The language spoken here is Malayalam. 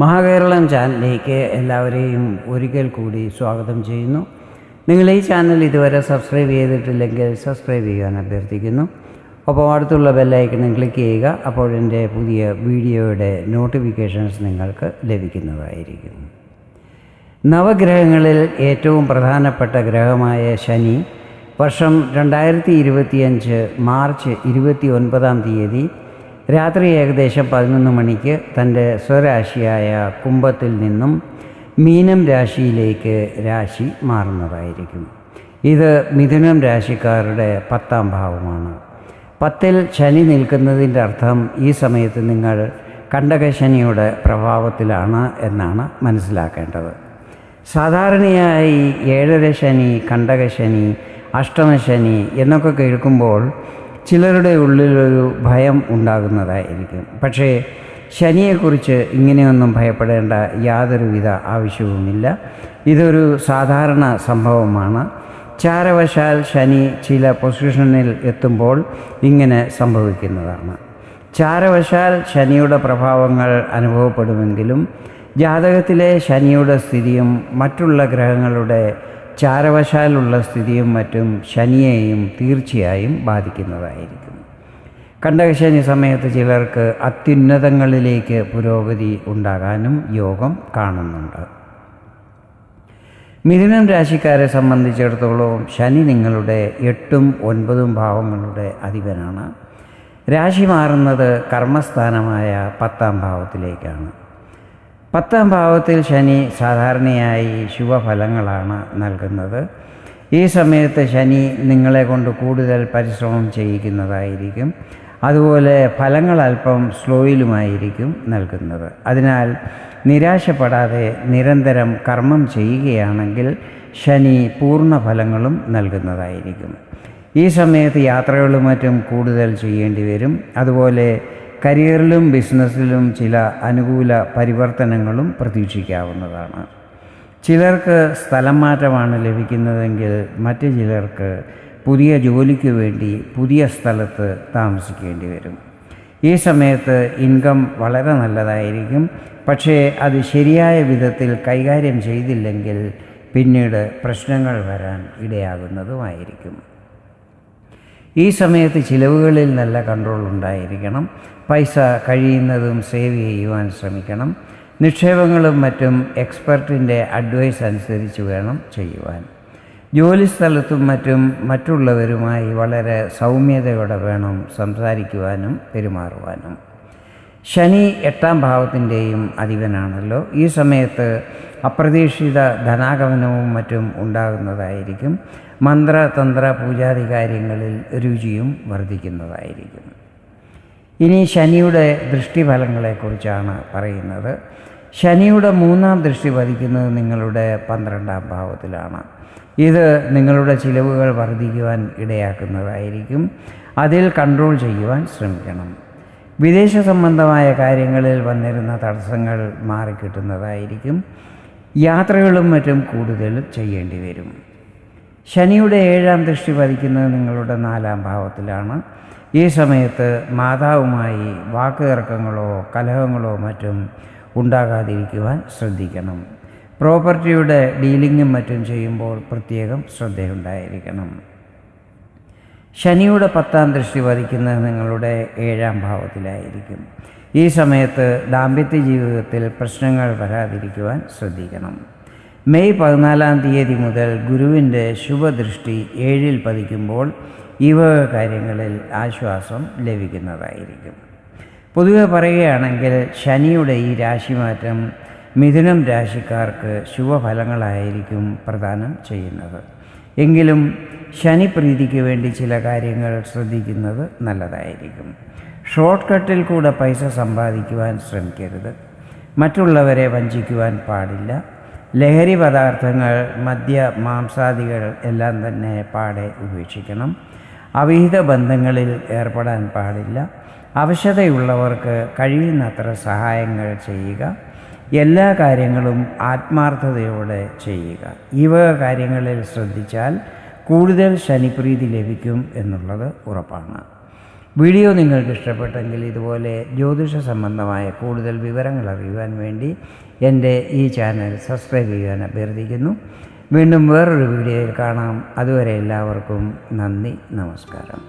മഹാകേരളം ചാനലിലേക്ക് എല്ലാവരെയും ഒരിക്കൽ കൂടി സ്വാഗതം ചെയ്യുന്നു. നിങ്ങൾ ഈ ചാനൽ ഇതുവരെ സബ്സ്ക്രൈബ് ചെയ്തിട്ടില്ലെങ്കിൽ സബ്സ്ക്രൈബ് ചെയ്യാൻ അഭ്യർത്ഥിക്കുന്നു. അപ്പോൾ അടുത്തുള്ള ബെല്ലൈക്കണും ക്ലിക്ക് ചെയ്യുക. അപ്പോൾ എൻ്റെ പുതിയ വീഡിയോയുടെ നോട്ടിഫിക്കേഷൻസ് നിങ്ങൾക്ക് ലഭിക്കുന്നതായിരിക്കും. നവഗ്രഹങ്ങളിൽ ഏറ്റവും പ്രധാനപ്പെട്ട ഗ്രഹമായ ശനി വർഷം 2025 മാർച്ച് 29 രാത്രി ഏകദേശം 11 മണിക്ക് തൻ്റെ സ്വരാശിയായ കുംഭത്തിൽ നിന്നും മീനം രാശിയിലേക്ക് രാശി മാറുന്നതായിരിക്കും. ഇത് മിഥുനം രാശിക്കാരുടെ 10ാം ഭാവമാണ്. 10ൽ ശനി നിൽക്കുന്നതിൻ്റെ അർത്ഥം ഈ സമയത്ത് നിങ്ങൾ കണ്ടകശനിയുടെ പ്രഭാവത്തിലാണ് എന്നാണ് മനസ്സിലാക്കേണ്ടത്. സാധാരണയായി 7ര ശനി, കണ്ടകശനി, അഷ്ടമശനി എന്നൊക്കെ കേൾക്കുമ്പോൾ ചിലരുടെ ഉള്ളിലൊരു ഭയം ഉണ്ടാകുന്നതായിരിക്കും. പക്ഷേ ശനിയെക്കുറിച്ച് ഇങ്ങനെയൊന്നും ഭയപ്പെടേണ്ട യാതൊരുവിധ ആവശ്യവുമില്ല. ഇതൊരു സാധാരണ സംഭവമാണ്. ചാരവശാൽ ശനി ചില പൊസിഷനിൽ എത്തുമ്പോൾ ഇങ്ങനെ സംഭവിക്കുന്നതാണ്. ചാരവശാൽ ശനിയുടെ പ്രഭാവങ്ങൾ അനുഭവപ്പെടുമെങ്കിലും ജാതകത്തിലെ ശനിയുടെ സ്ഥിതിയും മറ്റുള്ള ഗ്രഹങ്ങളുടെ ചാരവശാലുള്ള സ്ഥിതിയും മറ്റും ശനിയെയും തീർച്ചയായും ബാധിക്കുന്നതായിരിക്കും. കണ്ടകശനി സമയത്ത് ചിലർക്ക് അത്യുന്നതങ്ങളിലേക്ക് പുരോഗതി ഉണ്ടാകാനും യോഗം കാണുന്നുണ്ട്. മിഥുനം രാശിക്കാരെ സംബന്ധിച്ചിടത്തോളം ശനി നിങ്ങളുടെ 8ഉം 9ഉം ഭാവങ്ങളുടെ അധിപനാണ്. രാശി മാറുന്നത് കർമ്മസ്ഥാനമായ 10ാം ഭാവത്തിലേക്കാണ്. 10ാം ഭാവത്തിൽ ശനി സാധാരണയായി ശുഭഫലങ്ങളാണ് നൽകുന്നത്. ഈ സമയത്ത് ശനി നിങ്ങളെ കൊണ്ട് കൂടുതൽ പരിശ്രമം ചെയ്യിക്കുന്നതായിരിക്കും. അതുപോലെ ഫലങ്ങൾ അല്പം സ്ലോയിലുമായിരിക്കും നൽകുന്നത്. അതിനാൽ നിരാശപ്പെടാതെ നിരന്തരം കർമ്മം ചെയ്യുകയാണെങ്കിൽ ശനി പൂർണ്ണ ഫലങ്ങളും നൽകുന്നതായിരിക്കും. ഈ സമയത്ത് യാത്രകളും മറ്റും കൂടുതൽ ചെയ്യേണ്ടി വരും. അതുപോലെ കരിയറിലും ബിസിനസ്സിലും ചില അനുകൂല പരിവർത്തനങ്ങളും പ്രതീക്ഷിക്കാവുന്നതാണ്. ചിലർക്ക് സ്ഥലം മാറ്റമാണ് ലഭിക്കുന്നതെങ്കിൽ മറ്റു ചിലർക്ക് പുതിയ ജോലിക്ക് വേണ്ടി പുതിയ സ്ഥലത്ത് താമസിക്കേണ്ടി വരും. ഈ സമയത്ത് ഇൻകം വളരെ നല്ലതായിരിക്കും. പക്ഷേ അത് ശരിയായ വിധത്തിൽ കൈകാര്യം ചെയ്തില്ലെങ്കിൽ പിന്നീട് പ്രശ്നങ്ങൾ വരാൻ ഇടയാകുന്നതുമായിരിക്കും. ഈ സമയത്ത് ചിലവുകളിൽ നല്ല കൺട്രോൾ ഉണ്ടായിരിക്കണം. പൈസ കഴിയുന്നതും സേവ് ചെയ്യുവാൻ ശ്രമിക്കണം. നിക്ഷേപങ്ങളും മറ്റും എക്സ്പെർട്ടിൻ്റെ അഡ്വൈസ് അനുസരിച്ച് വേണം ചെയ്യുവാൻ. ജോലിസ്ഥലത്തും മറ്റും മറ്റുള്ളവരുമായി വളരെ സൗമ്യതയോടെ വേണം സംസാരിക്കുവാനും പെരുമാറുവാനും. ശനി 8ാം ഭാവത്തിൻ്റെയും അധിപനാണല്ലോ. ഈ സമയത്ത് അപ്രതീക്ഷിത ധനാഗമനവും മറ്റും ഉണ്ടാകുന്നതായിരിക്കും. മന്ത്രതന്ത്ര പൂജാതി കാര്യങ്ങളിൽ രുചിയും വർദ്ധിക്കുന്നതായിരിക്കും. ഇനി ശനിയുടെ ദൃഷ്ടിഫലങ്ങളെക്കുറിച്ചാണ് പറയുന്നത്. ശനിയുടെ 3ാം ദൃഷ്ടി പതിക്കുന്നത് നിങ്ങളുടെ 12ാം ഭാവത്തിലാണ്. ഇത് നിങ്ങളുടെ ചിലവുകൾ വർദ്ധിക്കുവാൻ ഇടയാക്കുന്നതായിരിക്കും. അതിൽ കൺട്രോൾ ചെയ്യുവാൻ ശ്രമിക്കണം. വിദേശ സംബന്ധമായ കാര്യങ്ങളിൽ വന്നിരുന്ന തടസ്സങ്ങൾ മാറിക്കിട്ടുന്നതായിരിക്കും. യാത്രകളും മറ്റും കൂടുതൽ ചെയ്യേണ്ടി വരും. ശനിയുടെ 7ാം ദൃഷ്ടി പതിക്കുന്നത് നിങ്ങളുടെ 4ാം ഭാവത്തിലാണ്. ഈ സമയത്ത് മാതാവുമായി വാക്കുതർക്കങ്ങളോ കലഹങ്ങളോ മറ്റും ഉണ്ടാകാതിരിക്കുവാൻ ശ്രദ്ധിക്കണം. പ്രോപ്പർട്ടിയുടെ ഡീലിങ്ങും മറ്റും ചെയ്യുമ്പോൾ പ്രത്യേകം ശ്രദ്ധയുണ്ടായിരിക്കണം. ശനിയുടെ 10ാം ദൃഷ്ടി പതിക്കുന്നത് നിങ്ങളുടെ 7ാം ഭാവത്തിലായിരിക്കും. ഈ സമയത്ത് ദാമ്പത്യ ജീവിതത്തിൽ പ്രശ്നങ്ങൾ വരാതിരിക്കുവാൻ ശ്രദ്ധിക്കണം. മെയ് 14 മുതൽ ഗുരുവിൻ്റെ ശുഭദൃഷ്ടി 7ൽ പതിക്കുമ്പോൾ ഇവ കാര്യങ്ങളിൽ ആശ്വാസം ലഭിക്കുന്നതായിരിക്കും. പൊതുവെ പറയുകയാണെങ്കിൽ ശനിയുടെ ഈ രാശിമാറ്റം മിഥുനം രാശിക്കാർക്ക് ശുഭഫലങ്ങളായിരിക്കും പ്രദാനം ചെയ്യുന്നത്. എങ്കിലും ശനി പ്രീതിക്ക് വേണ്ടി ചില കാര്യങ്ങൾ ശ്രദ്ധിക്കുന്നത് നല്ലതായിരിക്കും. ഷോർട്ട് കട്ടിൽ കൂടെ പൈസ സമ്പാദിക്കുവാൻ ശ്രമിക്കരുത്. മറ്റുള്ളവരെ വഞ്ചിക്കുവാൻ പാടില്ല. ലഹരി പദാർത്ഥങ്ങൾ, മദ്യ, മാംസാദികൾ എല്ലാം തന്നെ പാടെ ഉപേക്ഷിക്കണം. അവിഹിത ബന്ധങ്ങളിൽ ഏർപ്പെടാൻ പാടില്ല. അവശതയുള്ളവർക്ക് കഴിയുന്നത്ര സഹായങ്ങൾ ചെയ്യുക. എല്ലാ കാര്യങ്ങളും ആത്മാർത്ഥതയോടെ ചെയ്യുക. ഇവ കാര്യങ്ങളിൽ ശ്രദ്ധിച്ചാൽ കൂടുതൽ ശനിപ്രീതി ലഭിക്കും എന്നുള്ളത് ഉറപ്പാണ്. വീഡിയോ നിങ്ങൾക്ക് ഇഷ്ടപ്പെട്ടെങ്കിൽ ഇതുപോലെ ജ്യോതിഷ സംബന്ധമായ കൂടുതൽ വിവരങ്ങൾ അറിയുവാൻ വേണ്ടി എൻ്റെ ഈ ചാനൽ സബ്സ്ക്രൈബ് ചെയ്യാൻ അഭ്യർത്ഥിക്കുന്നു. വീണ്ടും വേറൊരു വീഡിയോയിൽ കാണാം. അതുവരെ എല്ലാവർക്കും നന്ദി, നമസ്കാരം.